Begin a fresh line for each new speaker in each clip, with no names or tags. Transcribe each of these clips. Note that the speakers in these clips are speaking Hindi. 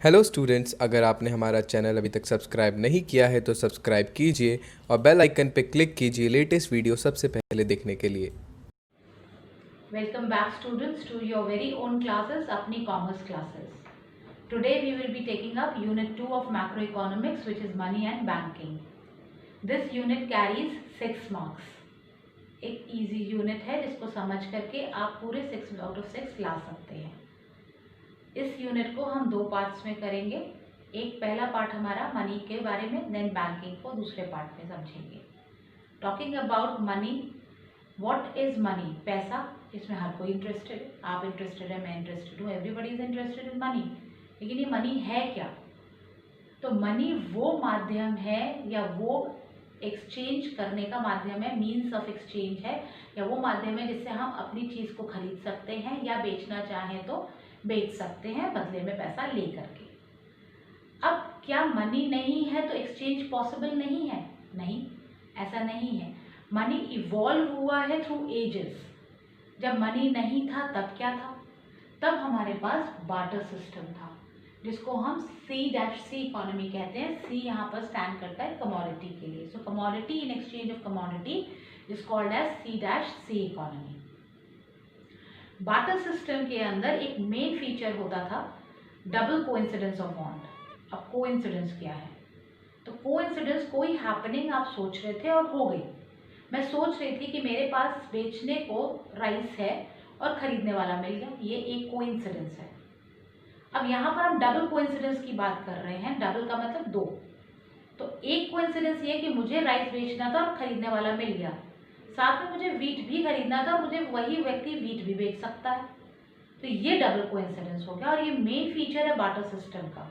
हेलो स्टूडेंट्स, अगर आपने हमारा चैनल अभी तक सब्सक्राइब नहीं किया है तो सब्सक्राइब कीजिए और बेल आइकन पर क्लिक कीजिए लेटेस्ट वीडियो सबसे पहले देखने के लिए।
Welcome back students to your very own classes, अपनी commerce classes. Today we will be taking up unit 2 of macroeconomics, which is money and banking. This unit carries 6 marks. एक easy unit है जिसको समझ करके आप पूरे 6 out of 6 ला सकते हैं। इस यूनिट को हम 2 पार्ट्स में करेंगे। एक पहला पार्ट हमारा मनी के बारे में, देन बैंकिंग को दूसरे पार्ट में समझेंगे। Talking about money, what is money? पैसा, इसमें हर कोई इंटरेस्टेड है। आप इंटरेस्टेड है, मैं इंटरेस्टेड हूँ, everybody is interested in money. लेकिन ये मनी है क्या? तो मनी वो माध्यम है या वो एक्सचेंज करने का माध्यम है, मीन्स ऑफ एक्सचेंज है, या वो माध्यम है जिससे हम अपनी चीज़ को खरीद सकते हैं या बेचना चाहें तो बेच सकते हैं बदले में पैसा ले करके। अब क्या मनी नहीं है तो एक्सचेंज पॉसिबल नहीं है? नहीं, ऐसा नहीं है। मनी इवॉल्व हुआ है थ्रू एजेस। जब मनी नहीं था तब क्या था? तब हमारे पास बार्टर सिस्टम था, जिसको हम C-C इकोनॉमी कहते हैं। C यहाँ पर स्टैंड करता है कमोडिटी के लिए। So commodity in exchange of commodity is called as C-C economy. Barter system के अंदर एक मेन फीचर होता था डबल कोइंसिडेंस ऑफ बॉन्ड। अब कोइंसिडेंस क्या है? तो कोइंसिडेंस, कोई हैपनिंग आप सोच रहे थे और हो गई। मैं सोच रही थी कि मेरे पास बेचने को राइस है और खरीदने वाला मिल गया, ये एक कोइंसिडेंस है। अब यहाँ पर हम डबल कोइंसिडेंस की बात कर रहे हैं। डबल का मतलब 2। तो एक कोइंसिडेंस ये कि मुझे राइस बेचना था और खरीदने वाला मिल गया, साथ में मुझे वीट भी खरीदना था और मुझे वही व्यक्ति वीट भी बेच सकता है। तो ये डबल कोइंसिडेंस हो गया और ये मेन फीचर है बार्टर सिस्टम का।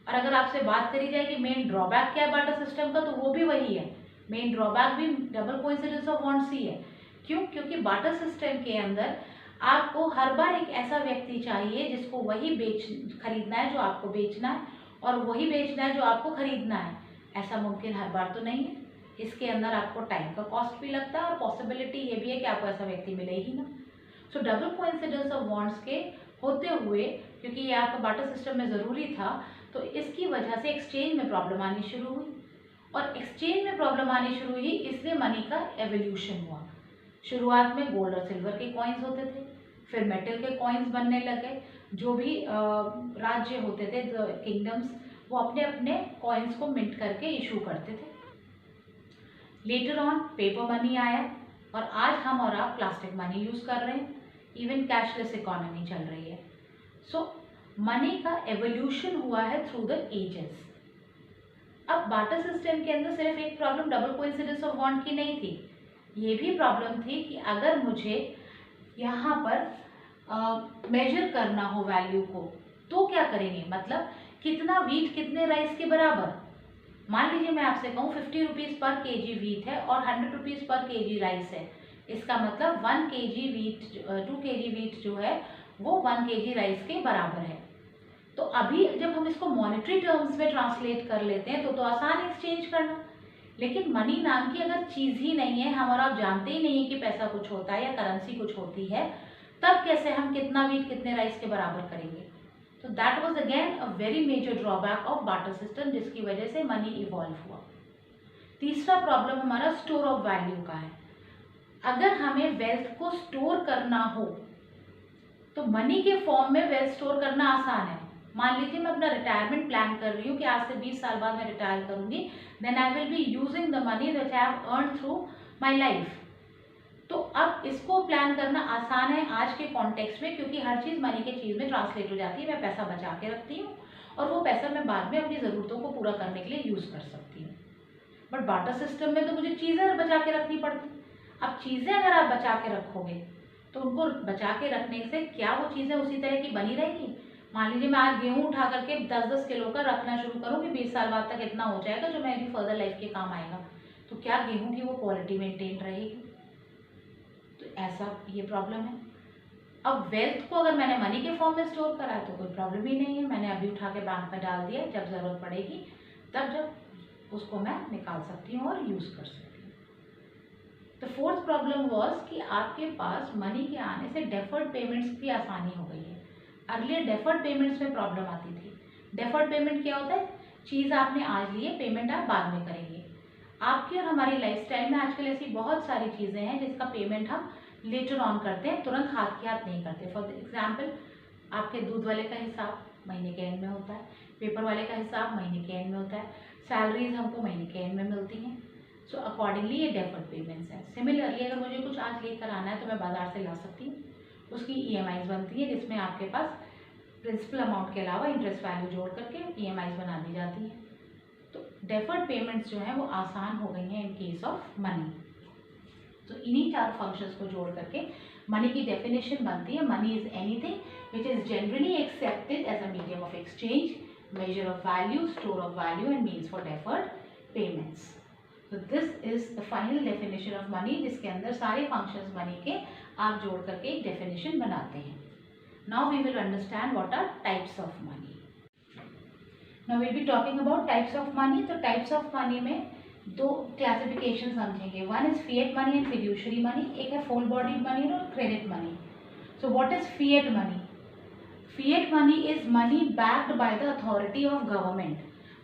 और अगर आपसे बात करी जाए कि मेन ड्रॉबैक क्या है बार्टर सिस्टम का, तो वो भी वही है। मेन ड्रॉबैक भी डबल कोइंसिडेंस ऑफ बॉन्ड्स ही है। क्यों? क्योंकि बार्टर सिस्टम के अंदर आपको हर बार एक ऐसा व्यक्ति चाहिए जिसको वही खरीदना है जो आपको बेचना है, और वही बेचना है जो आपको खरीदना है। ऐसा मुमकिन हर बार तो नहीं है। इसके अंदर आपको टाइम का कॉस्ट भी लगता है और पॉसिबिलिटी ये भी है कि आपको ऐसा व्यक्ति मिले ही ना। सो डबल कोइंसिडेंस ऑफ बॉन्ड्स के होते हुए, क्योंकि ये आपका बार्टर सिस्टम में ज़रूरी था, तो इसकी वजह से एक्सचेंज में प्रॉब्लम आनी शुरू हुई। और एक्सचेंज में प्रॉब्लम आनी शुरू हुई, इसलिए मनी का एवोल्यूशन हुआ। शुरुआत में गोल्ड और सिल्वर के कॉइन्स होते थे, फिर मेटल के कॉइन्स बनने लगे। जो भी राज्य होते थे, किंगडम्स, वो अपने अपने कॉइन्स को मिंट करके इशू करते थे। लेटर ऑन पेपर मनी आया और आज हम और आप प्लास्टिक मनी यूज़ कर रहे हैं। इवन कैशलेस इकोनॉमी चल रही है। सो मनी का एवोल्यूशन हुआ है थ्रू द एजेस। अब बार्टर सिस्टम के अंदर सिर्फ एक problem double coincidence of bond की नहीं थी, ये भी प्रॉब्लम थी कि अगर मुझे यहाँ पर मेजर करना हो वैल्यू को, तो क्या करेंगे? मतलब कितना वीट कितने राइस के बराबर। मान लीजिए मैं आपसे कहूँ 50 रुपीज़ पर केजी वीट है और 100 रुपीज़ पर केजी राइस है। इसका मतलब 1 केजी वीट 2 केजी वीट जो है वो 1 केजी राइस के बराबर है। तो अभी जब हम इसको मॉनेटरी टर्म्स में ट्रांसलेट कर लेते हैं तो आसान एक्सचेंज करना। लेकिन मनी नाम की अगर चीज़ ही नहीं है, हम और आप जानते ही नहीं है कि पैसा कुछ होता है या करेंसी कुछ होती है, तब कैसे हम कितना वीट कितने राइस के बराबर करेंगे? तो that was again a very major drawback of barter system, जिसकी वजह से मनी इवॉल्व हुआ। तीसरा प्रॉब्लम हमारा स्टोर ऑफ वैल्यू का है। अगर हमें वेल्थ को स्टोर करना हो तो मनी के फॉर्म में वेल्थ स्टोर करना आसान है। मान लीजिए मैं अपना रिटायरमेंट प्लान कर रही हूँ कि आज से 20 साल बाद मैं रिटायर करूंगी, then I will be using the money that I have earn through my life. तो अब इसको प्लान करना आसान है आज के कॉन्टेक्स्ट में, क्योंकि हर चीज़ मनी के चीज़ में ट्रांसलेट हो जाती है। मैं पैसा बचा के रखती हूँ और वो पैसा मैं बाद में अपनी ज़रूरतों को पूरा करने के लिए यूज़ कर सकती हूँ। बट बार्टर सिस्टम में तो मुझे चीज़ें बचा के रखनी पड़ती। अब चीज़ें अगर आप बचा के रखोगे तो उनको बचा के रखने से क्या वो चीज़ें उसी तरह की बनी रहेंगी? मान लीजिए मैं आज गेहूँ उठा करके 10-10 किलो का रखना शुरू करूँ कि 20 साल बाद तक इतना हो जाएगा जो मेरी फर्दर लाइफ के काम आएगा, तो क्या गेहूँ की वो क्वालिटी मेंटेन रहेगी? तो ऐसा ये प्रॉब्लम है। अब वेल्थ को अगर मैंने मनी के फॉर्म में स्टोर करा है तो कोई प्रॉब्लम ही नहीं है, मैंने अभी उठा के बैंक में डाल दिया, जब ज़रूरत पड़ेगी तब जब उसको मैं निकाल सकती हूँ और यूज़ कर सकती हूँ। तो फोर्थ प्रॉब्लम वॉज कि आपके पास मनी के आने से डेफर्ड पेमेंट्स की आसानी हो गई है। अर्लियर डेफर्ड पेमेंट्स में प्रॉब्लम आती थी। डेफर्ड पेमेंट क्या होता है? चीज़ आपने आज ली है, पेमेंट आप बाद में करेंगे। आपकी और हमारी लाइफस्टाइल में आजकल ऐसी बहुत सारी चीज़ें हैं जिसका पेमेंट हम लेटर ऑन करते हैं, तुरंत हाथ के हाथ नहीं करते। फॉर एग्जाम्पल, आपके दूध वाले का हिसाब महीने के एंड में होता है, पेपर वाले का हिसाब महीने के एंड में होता है, सैलरीज हमको महीने के एंड में मिलती हैं। सो अकॉर्डिंगली ये डेफर्ड पेमेंट्स हैं। सिमिलरली अगर मुझे कुछ आज लेकर आना है तो मैं बाज़ार से ला सकती हूँ, उसकी EMIs बनती है जिसमें आपके पास प्रिंसिपल अमाउंट के अलावा इंटरेस्ट वैल्यू जोड़ करके EMIs बना दी जाती है। तो डेफर्ड पेमेंट्स जो हैं वो आसान हो गई हैं इन केस ऑफ मनी। तो इन्हीं 4 फंक्शंस को जोड़ करके मनी की डेफिनेशन बनती है। Money is anything which is generally accepted as a medium of exchange, measure of value, store of value and means for deferred payments. So this is the final definition of money, जिसके अंदर सारे functions money के आप जोड़ करके एक definition बनाते हैं. Now we will understand what are types of money. Now we will be talking about types of money. तो types of money में 2 classification समझेंगे. One is fiat money and fiduciary money. एक है full bodied money और credit money. So what is fiat money? Fiat money is money backed by the authority of government.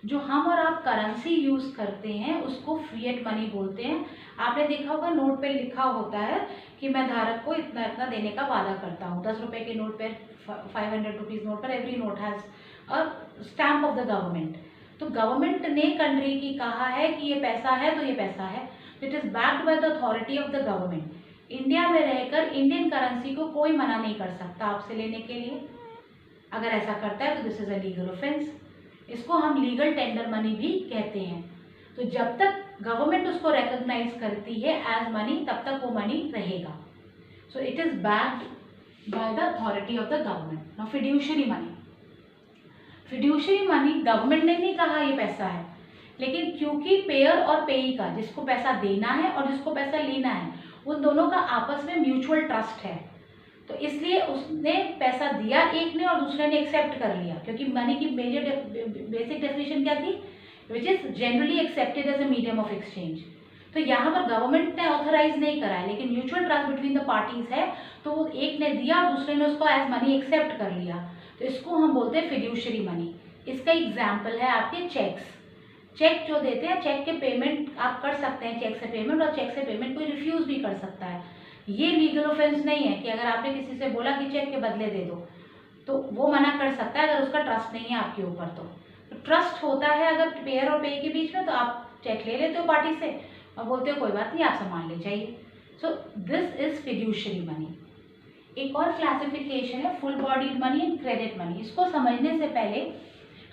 जो हम और आप करेंसी यूज करते हैं उसको फिएट मनी बोलते हैं. आपने देखा होगा नोट पे लिखा होता है कि मैं धारक को इतना इतना देने का वादा करता हूँ. 10 रुपए के नोट पर, 500 रुपीज नोट पर, every note has a stamp of the government. तो गवर्नमेंट ने कंट्री की कहा है कि ये पैसा है तो ये पैसा है. It is backed by the authority of the government. India में रहकर इंडियन करेंसी को कोई मना नहीं कर सकता आपसे लेने के लिए. अगर ऐसा करता है तो this is a legal offence. इसको हम लीगल टेंडर मनी भी कहते हैं. तो जब तक गवर्नमेंट उसको रिकॉग्नाइज करती है एज मनी तब तक वो मनी रहेगा. So it is backed by the authority of the government. Now fiduciary money. Fiduciary money government ने नहीं कहा ये पैसा है, लेकिन क्योंकि पेयर और पेई का, जिसको पैसा देना है और जिसको पैसा लेना है, उन दोनों का आपस में म्यूचुअल ट्रस्ट है. तो इसलिए उसने पैसा दिया एक ने और दूसरे ने एक्सेप्ट कर लिया. क्योंकि मनी की मेजर बेसिक डेफिनेशन क्या थी? Which is generally accepted as a medium of exchange. तो यहाँ पर गवर्नमेंट ने ऑथराइज नहीं करा है, लेकिन mutual trust between the parties है. तो वो एक ने दिया और दूसरे ने उसको एज मनी एक्सेप्ट कर लिया. तो इसको हम बोलते हैं फिड्यूशियरी मनी. इसका एग्जाम्पल है आपके चेक्स. चेक जो देते हैं, चेक के पेमेंट आप कर सकते हैं चेक से पेमेंट, और चेक से पेमेंट कोई रिफ्यूज भी कर सकता है. ये लीगल ऑफेंस नहीं है कि अगर आपने किसी से बोला कि चेक के बदले दे दो तो वो मना कर सकता है अगर उसका ट्रस्ट नहीं है आपके ऊपर. तो ट्रस्ट होता है अगर पेयर और पे के बीच में, तो आप चेक ले लेते हो पार्टी से और बोलते हो कोई बात नहीं, आप सामान ले जाइए. So this is fiduciary money. एक और क्लासिफिकेशन है full bodied money and credit money. इसको समझने से पहले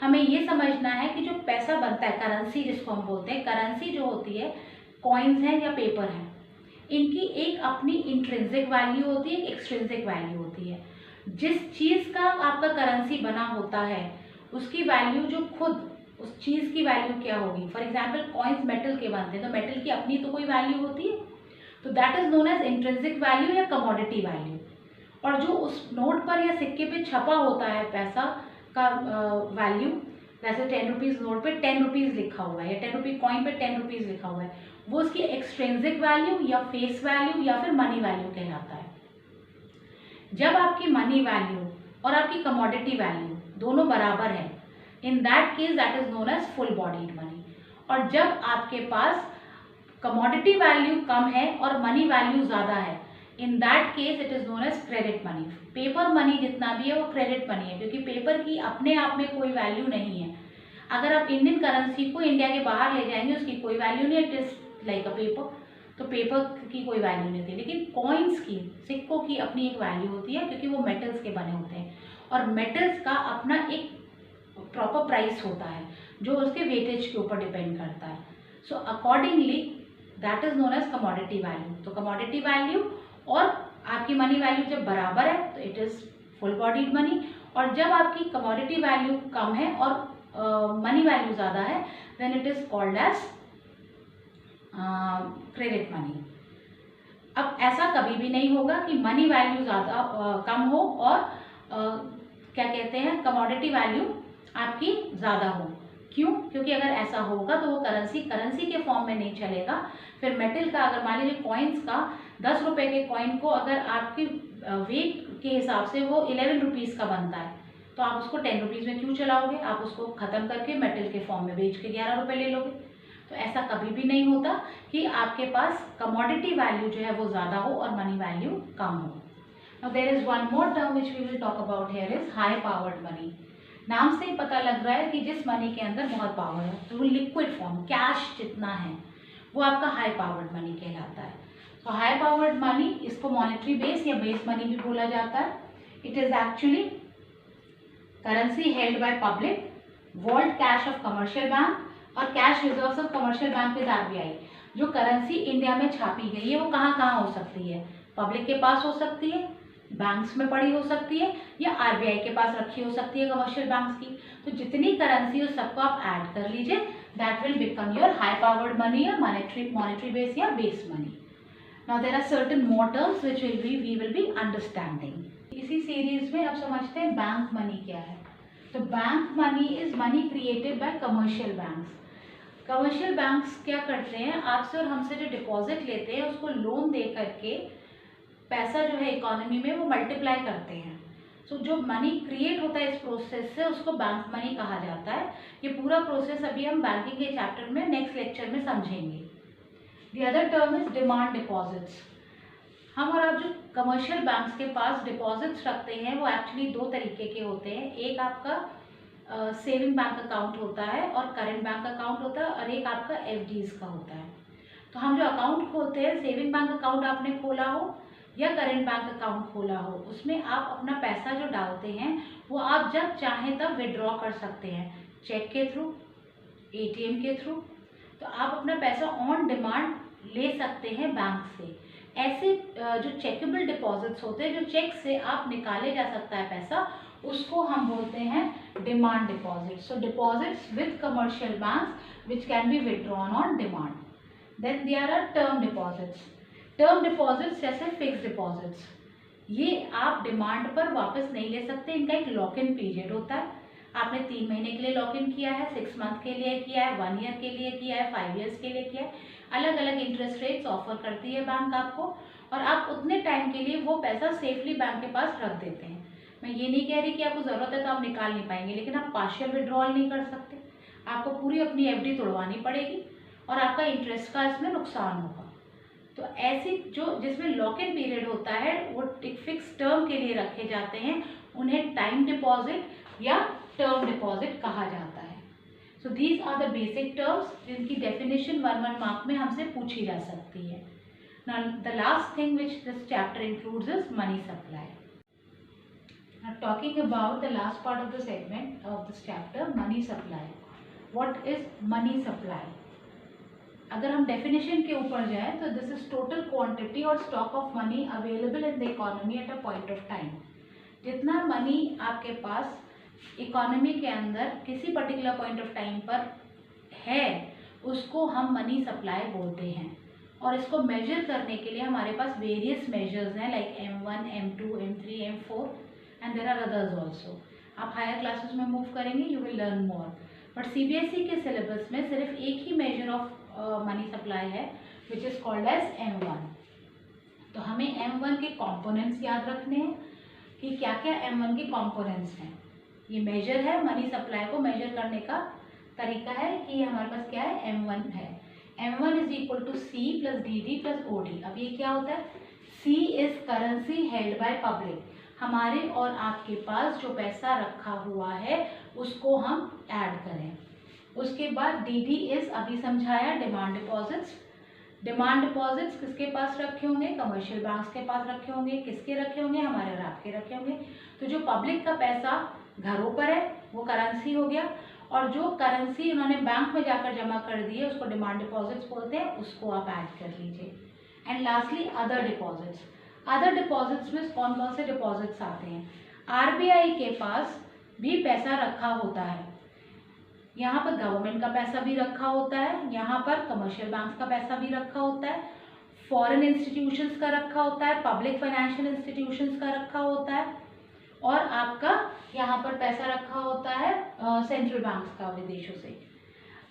हमें ये समझना है कि जो पैसा बनता है, करेंसी जिसको हम बोलते हैं, करेंसी जो होती है, कॉइन्स हैं या पेपर हैं, इनकी एक अपनी इंट्रिंसिक वैल्यू होती है, एक एक्सट्रिंसिक वैल्यू होती है. जिस चीज़ का आपका करेंसी बना होता है उसकी वैल्यू जो खुद उस चीज़ की वैल्यू क्या होगी. फॉर एग्जांपल कॉइन्स मेटल के बनते हैं तो मेटल की अपनी तो कोई वैल्यू होती है, तो that is known as intrinsic value या कमोडिटी वैल्यू. और जो उस नोट पर या सिक्के पे छपा होता है पैसा का वैल्यू, जैसे 10 रुपीज़ नोट पे 10 रुपीज़ लिखा हुआ है या 10 रुपीज़ कॉइन पे 10 रुपीज़ लिखा हुआ है, वो उसकी एक्सट्रिंसिक वैल्यू या फेस वैल्यू या फिर मनी वैल्यू कहलाता है. जब आपकी मनी वैल्यू और आपकी कमोडिटी वैल्यू दोनों बराबर है, in that case that is known as full bodied money. और जब आपके पास कमोडिटी वैल्यू कम है और मनी वैल्यू ज़्यादा है, in that case it is known as credit money. Paper money जितना भी है वो क्रेडिट मनी है, क्योंकि पेपर की अपने आप में कोई वैल्यू नहीं है. अगर आप इंडियन करेंसी को इंडिया के बाहर ले जाएंगे उसकी कोई वैल्यू नहीं, it is like a paper. तो पेपर की कोई वैल्यू नहीं थी. लेकिन कॉइन्स की, सिक्कों की अपनी एक वैल्यू होती है, क्योंकि वो मेटल्स के बने होते हैं और मेटल्स का अपना एक प्रॉपर प्राइस होता है जो उसके वेटेज के ऊपर डिपेंड करता है. So accordingly that is known as commodity value. तो कमोडिटी वैल्यू और आपकी मनी वैल्यू जब बराबर है तो it is full bodied money. और जब आपकी कमोडिटी वैल्यू कम है और मनी वैल्यू ज़्यादा है, then it is called as credit money. अब ऐसा कभी भी नहीं होगा कि मनी वैल्यू ज़्यादा कम हो और क्या कहते हैं कमोडिटी वैल्यू आपकी ज़्यादा हो. क्यों? क्योंकि अगर ऐसा होगा तो वो करेंसी के फॉर्म में नहीं चलेगा. फिर मेटल का, अगर मान लीजिए कॉइन्स का 10 रुपये के कॉइन को अगर आपके वेट के हिसाब से वो 11 रुपीज़ का बनता है, तो आप उसको 10 रुपीज़ में क्यों चलाओगे? आप उसको ख़त्म करके मेटल के फॉर्म में बेच के 11 रुपये ले लोगे। तो ऐसा कभी भी नहीं होता कि आपके पास कमोडिटी वैल्यू जो है वो ज़्यादा हो और मनी वैल्यू कम हो। Now there is one more term which we will talk about here is high powered money. नाम से ही पता लग रहा है कि जिस मनी के अंदर बहुत पावर है, तो वो लिक्विड फॉर्म कैश जितना है वो आपका हाई पावर्ड मनी कहलाता है। तो हाई पावर्ड मनी, इसको मॉनेटरी बेस या बेस मनी भी बोला जाता है। It is actually currency held by public, vault cash of commercial bank और cash reserves of commercial bank with RBI. जो करेंसी इंडिया में छापी गई है वो कहाँ कहाँ हो सकती है? पब्लिक के पास हो सकती है, बैंक्स में पड़ी हो सकती है, या आरबीआई के पास रखी हो सकती है कमर्शियल बैंक्स की। तो जितनी करेंसी हो सबको आप ऐड कर लीजिए, that will become your high powered money या मॉनेटरी बेस या base money. Now there are certain more terms which we will be understanding. इसी सीरीज में अब समझते हैं बैंक मनी क्या है। तो bank money is money created by commercial banks. Commercial banks क्या करते हैं, आपसे और हमसे जो डिपॉजिट लेते हैं उसको लोन दे करके पैसा जो है इकोनॉमी में वो मल्टीप्लाई करते हैं। सो जो मनी क्रिएट होता है इस प्रोसेस से उसको बैंक मनी कहा जाता है। ये पूरा प्रोसेस अभी हम बैंकिंग के चैप्टर में नेक्स्ट लेक्चर में समझेंगे। The other term is demand deposits. हम और आप जो कमर्शियल बैंक्स के पास डिपॉजिट्स रखते हैं वो एक्चुअली दो तरीके के होते हैं। एक आपका सेविंग बैंक अकाउंट होता है और करेंट बैंक अकाउंट होता है, और एक आपका एफडीज का होता है। तो हम जो अकाउंट खोलते हैं, सेविंग बैंक अकाउंट आपने खोला हो या करेंट बैंक अकाउंट खोला हो, उसमें आप अपना पैसा जो डालते हैं वो आप जब चाहें तब विड्रॉ कर सकते हैं, चेक के थ्रू, एटीएम के थ्रू। तो आप अपना पैसा ऑन डिमांड ले सकते हैं बैंक से। ऐसे जो चेकेबल डिपॉजिट्स होते हैं, जो चेक से आप निकाले जा सकता है पैसा, उसको हम बोलते हैं demand deposit. So deposits with commercial banks which can be withdrawn on demand. Then there are term deposits. Term deposits जैसे फिक्स डिपॉजिट्स, ये आप डिमांड पर वापस नहीं ले सकते, इनका एक लॉक इन पीरियड होता है। आपने 3 महीने के लिए लॉक इन किया है, 6 मंथ के लिए किया है, 1 ईयर के लिए किया है, 5 ईयर्स के लिए किया है, अलग अलग इंटरेस्ट रेट्स ऑफर करती है बैंक आपको, और आप उतने टाइम के लिए वो पैसा सेफली बैंक के पास रख देते हैं। मैं ये नहीं कह रही कि आपको ज़रूरत है तो आप निकाल नहीं पाएंगे, लेकिन आप पार्शियल विड्रॉल नहीं कर सकते, आपको पूरी अपनी एफडी तोड़वानी पड़ेगी और आपका इंटरेस्ट का इसमें नुकसान होगा। तो ऐसी जो जिसमें लॉक इन पीरियड होता है वो एक फिक्स टर्म के लिए रखे जाते हैं, उन्हें टाइम डिपॉजिट या टर्म डिपॉजिट कहा जाता है। So these are the basic terms जिनकी डेफिनेशन 1 मार्क में हमसे पूछी जा सकती है। Now the last thing which this chapter includes is money supply. Now talking about the last part of the segment of this chapter, money supply. What is money supply? अगर हम डेफिनेशन के ऊपर जाए तो दिस इज टोटल क्वांटिटी और stock of money available in the economy at a point of time. जितना मनी आपके पास इकोनॉमी के अंदर किसी पर्टिकुलर पॉइंट ऑफ टाइम पर है उसको हम मनी सप्लाई बोलते हैं। और इसको मेजर करने के लिए हमारे पास वेरियस मेजर्स हैं like M1, M2, M3, M4 and there are others also. आप हायर क्लासेस में मूव करेंगे you will learn more, but CBSE के सिलेबस में सिर्फ एक ही मेजर ऑफ मनी सप्लाई है which is called as M1। तो हमें M1 के कॉम्पोनेंट्स याद रखने हैं कि क्या क्या M1 के कॉम्पोनेंट्स हैं। ये मेजर है, मनी सप्लाई को मेजर करने का तरीका है कि हमारे पास क्या है, M1 है। M1 is equal to C plus DD plus OD। अब ये क्या होता है, C is currency held by public, हमारे और आपके पास जो पैसा रखा हुआ है उसको हम ऐड करें। उसके बाद DD इज अभी समझाया डिमांड डिपॉजिट्स। डिमांड डिपॉजिट्स किसके पास रखे होंगे, कमर्शियल बैंक्स के पास रखे होंगे। किसके रखे होंगे, हमारे और आपके रखे होंगे। तो जो पब्लिक का पैसा घरों पर है वो करेंसी हो गया, और जो करेंसी उन्होंने बैंक में जाकर जमा कर दी है उसको डिमांड डिपॉजिट्स बोलते हैं, उसको आप ऐड कर लीजिए। And lastly other deposits. Other deposits में कौन कौन से डिपॉजिट्स आते हैं, RBI के पास भी पैसा रखा होता है, यहाँ पर गवर्नमेंट का पैसा भी रखा होता है, यहाँ पर कमर्शियल बैंक्स का पैसा भी रखा होता है, फॉरेन इंस्टीट्यूशंस का रखा होता है, पब्लिक फाइनेंशियल इंस्टीट्यूशंस का रखा होता है, और आपका यहाँ पर पैसा रखा होता है सेंट्रल बैंक्स का विदेशों से।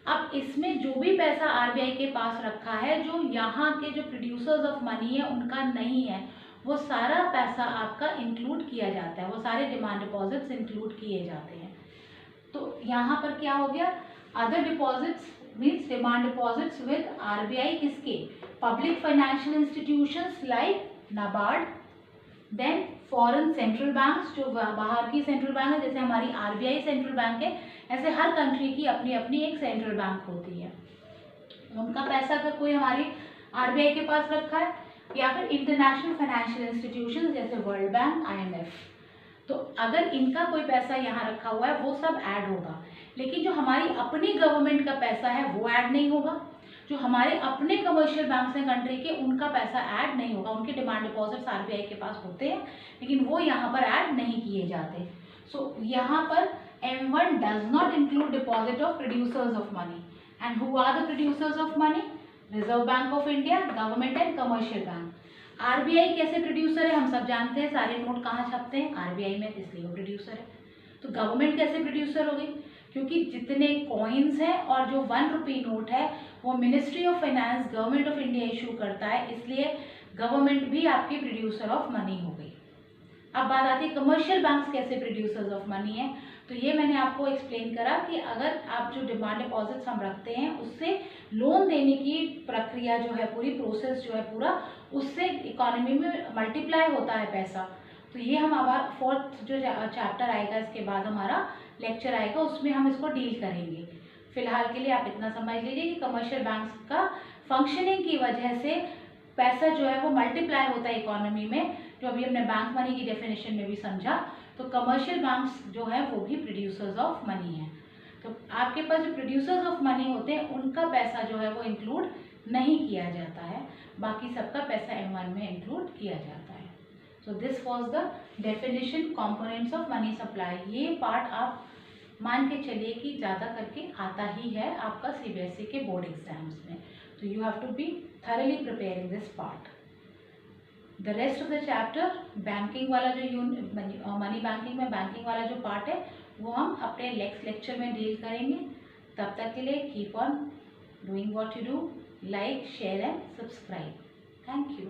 अब इसमें जो भी पैसा RBI के पास रखा है, जो यहाँ के जो प्रोड्यूसर्स ऑफ मनी है उनका नहीं है, वो सारा पैसा आपका इंक्लूड किया जाता है, वो सारे डिमांड डिपॉजिट्स इंक्लूड किए जाते हैं। तो यहाँ पर क्या हो गया, other deposits means demand deposits with RBI किसके, public financial institutions like NABARD, then foreign central banks जो बाहर की सेंट्रल बैंक है, जैसे हमारी आरबीआई सेंट्रल बैंक है, ऐसे हर कंट्री की अपनी अपनी एक सेंट्रल बैंक होती है। उनका पैसा अगर कोई हमारी आरबीआई के पास रखा है, या फिर इंटरनेशनल फाइनेंशियल इंस्टीट्यूशंस जैसे वर्ल्ड बैंक, आईएमएफ, तो अगर इनका कोई पैसा यहाँ रखा हुआ है वो सब ऐड होगा। लेकिन जो हमारी अपनी गवर्नमेंट का पैसा है वो ऐड नहीं होगा। जो हमारे अपने कमर्शियल बैंक्स हैं कंट्री के, उनका पैसा ऐड नहीं होगा। उनके डिमांड डिपॉजिट्स आरबीआई के पास होते हैं, लेकिन वो यहाँ पर ऐड नहीं किए जाते। सो यहाँ पर M1 does not include deposit of producers of money. And who are the producers of money? Reserve bank of India, government and commercial bank. RBI कैसे प्रोड्यूसर है हम सब जानते हैं, सारे नोट कहाँ छपते हैं, आरबीआई में, इसलिए वो प्रोड्यूसर है। तो गवर्नमेंट कैसे प्रोड्यूसर हो गई? क्योंकि जितने कॉइन्स हैं और जो 1 रुपी नोट है वो ministry of finance, government of India issue करता है, इसलिए गवर्नमेंट भी आपकी प्रोड्यूसर ऑफ मनी हो गई। अब बात आती है कमर्शियल बैंक्स कैसे प्रोड्यूसर्स ऑफ मनी है। तो ये मैंने आपको एक्सप्लेन करा कि अगर आप जो डिमांड डिपॉजिट्स हम रखते हैं उससे लोन देने की प्रक्रिया जो है, पूरी प्रोसेस जो है पूरा, उससे इकोनॉमी में मल्टीप्लाई होता है पैसा। तो ये हम अब 4th जो चैप्टर आएगा इसके बाद हमारा लेक्चर आएगा, उसमें हम इसको डील करेंगे। फिलहाल के लिए आप इतना समझ लीजिए कि कमर्शियल बैंक्स का फंक्शनिंग की वजह से पैसा जो है वो मल्टीप्लाई होता है इकोनॉमी में, जो अभी हमने बैंक मनी की डेफिनेशन में भी समझा। तो कमर्शियल बैंक्स जो है वो भी प्रोड्यूसर्स ऑफ मनी है। तो आपके पास जो प्रोड्यूसर्स ऑफ मनी होते हैं उनका पैसा जो है वो इंक्लूड नहीं किया जाता है, बाकी सबका पैसा M1 में इंक्लूड किया जाता है। So this was the definition components of money supply. ये पार्ट आप मान के चलिए कि ज़्यादा करके आता ही है आपका CBSE के बोर्ड एग्जाम्स में। तो you have to be thoroughly preparing this part. The rest of the chapter, banking वाला जो मनी बैंकिंग में बैंकिंग वाला जो पार्ट है वो हम अपने नेक्स्ट लेक्चर में डील करेंगे। तब तक के लिए keep on doing what you do, like, share and subscribe. Thank you.